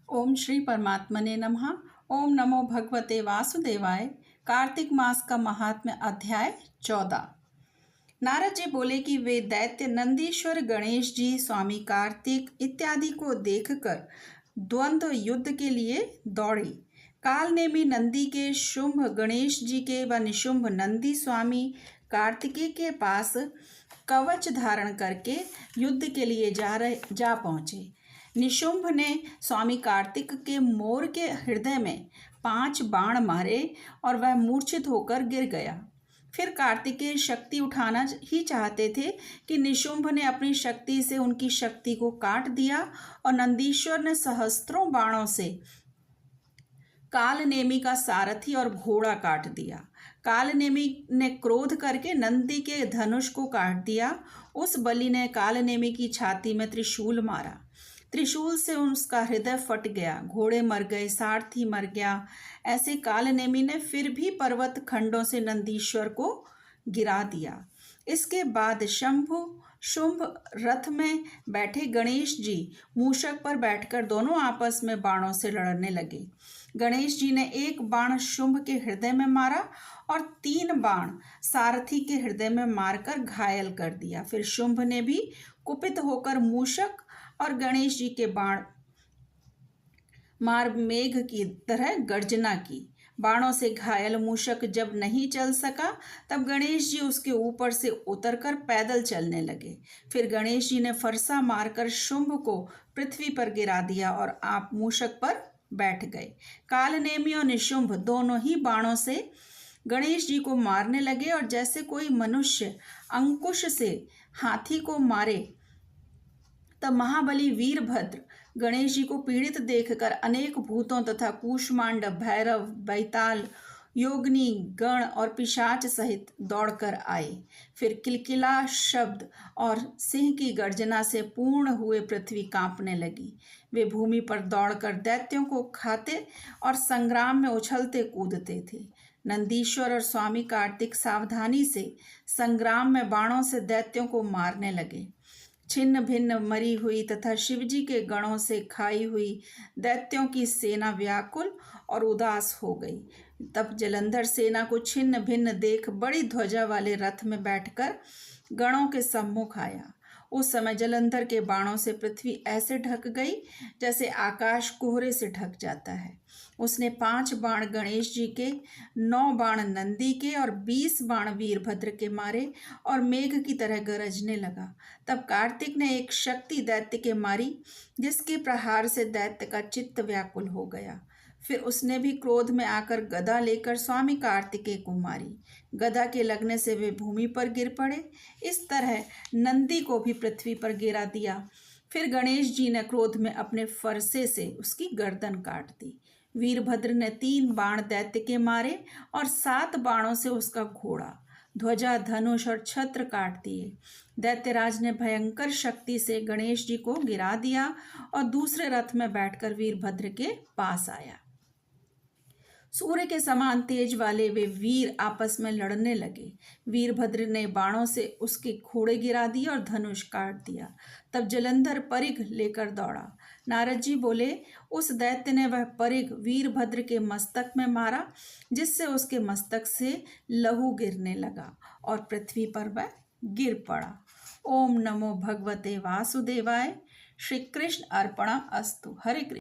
ओम श्री परमात्मने नमः। ओम नमो भगवते वासुदेवाय। कार्तिक मास का महात्म्य अध्याय 14। नारद जी बोले कि वे दैत्य नंदीश्वर, गणेश जी, स्वामी कार्तिक इत्यादि को देखकर द्वंद्व युद्ध के लिए दौड़े। काल नेमी नंदी के, शुंभ गणेश जी के व निशुंभ नंदी स्वामी कार्तिकेय के पास कवच धारण करके युद्ध के लिए जा पहुँचे। निशुंभ ने स्वामी कार्तिक के मोर के हृदय में 5 बाण मारे और वह मूर्छित होकर गिर गया। फिर कार्तिकेय शक्ति उठाना ही चाहते थे कि निशुंभ ने अपनी शक्ति से उनकी शक्ति को काट दिया और नंदीश्वर ने सहस्त्रों बाणों से कालनेमी का सारथी और घोड़ा काट दिया। कालनेमी ने क्रोध करके नंदी के धनुष को काट दिया। उस बलि ने कालनेमी की छाती में त्रिशूल मारा। त्रिशूल से उसका हृदय फट गया, घोड़े मर गए, सारथी मर गया। ऐसे कालनेमी ने फिर भी पर्वत खंडों से नंदीश्वर को गिरा दिया। इसके बाद शंभु शुंभ रथ में बैठे गणेश जी मूषक पर बैठकर दोनों आपस में बाणों से लड़ने लगे। गणेश जी ने एक बाण शुंभ के हृदय में मारा और 3 बाण सारथी के हृदय में मारकर घायल कर दिया। फिर शुंभ ने भी कुपित होकर मूषक और गणेश जी के बाण मार मेघ की तरह गर्जना की। बाणों से घायल मूषक जब नहीं चल सका तब गणेश जी उसके ऊपर से उतरकर पैदल चलने लगे। फिर गणेश जी ने फरसा मारकर शुंभ को पृथ्वी पर गिरा दिया और आप मूषक पर बैठ गए। कालनेमी और निशुंभ दोनों ही बाणों से गणेश जी को मारने लगे और जैसे कोई मनुष्य अंकुश से हाथी को मारे तब महाबली वीरभद्र गणेश जी को पीड़ित देखकर अनेक भूतों तथा कूष्मांड, भैरव, बैताल, योगिनी गण और पिशाच सहित दौड़कर आए। फिर किलकिला शब्द और सिंह की गर्जना से पूर्ण हुए पृथ्वी कांपने लगी। वे भूमि पर दौड़कर दैत्यों को खाते और संग्राम में उछलते कूदते थे। नंदीश्वर और स्वामी कार्तिक सावधानी से संग्राम में बाणों से दैत्यों को मारने लगे। छिन्न भिन्न मरी हुई तथा शिवजी के गणों से खाई हुई दैत्यों की सेना व्याकुल और उदास हो गई। तब जलंधर सेना को छिन्न भिन्न देख बड़ी ध्वजा वाले रथ में बैठकर गणों के सम्मुख आया। उस समय जलंधर के बाणों से पृथ्वी ऐसे ढक गई जैसे आकाश कोहरे से ढक जाता है। उसने 5 बाण गणेश जी के, 9 बाण नंदी के और 20 बाण वीरभद्र के मारे और मेघ की तरह गरजने लगा। तब कार्तिक ने एक शक्ति दैत्य के मारी, जिसके प्रहार से दैत्य का चित्त व्याकुल हो गया। फिर उसने भी क्रोध में आकर गदा लेकर स्वामी कार्तिकेय को मारी। गदा के लगने से वे भूमि पर गिर पड़े। इस तरह नंदी को भी पृथ्वी पर गिरा दिया। फिर गणेश जी ने क्रोध में अपने फरसे से उसकी गर्दन काट दी। वीरभद्र ने 3 बाण दैत्य के मारे और 7 बाणों से उसका घोड़ा, ध्वजा, धनुष और छत्र काट दिए। दैत्यराज ने भयंकर शक्ति से गणेश जी को गिरा दिया और दूसरे रथ में बैठकर वीरभद्र के पास आया। सूर्य के समान तेज वाले वे वीर आपस में लड़ने लगे। वीरभद्र ने बाणों से उसके घोड़े गिरा दिए और धनुष काट दिया। तब जलंधर परिघ लेकर दौड़ा। नारद जी बोले, उस दैत्य ने वह परिघ वीरभद्र के मस्तक में मारा, जिससे उसके मस्तक से लहू गिरने लगा और पृथ्वी पर वह गिर पड़ा। ओम नमो भगवते वासुदेवाय। श्री कृष्ण अर्पणम अस्तु। हरे कृष्ण।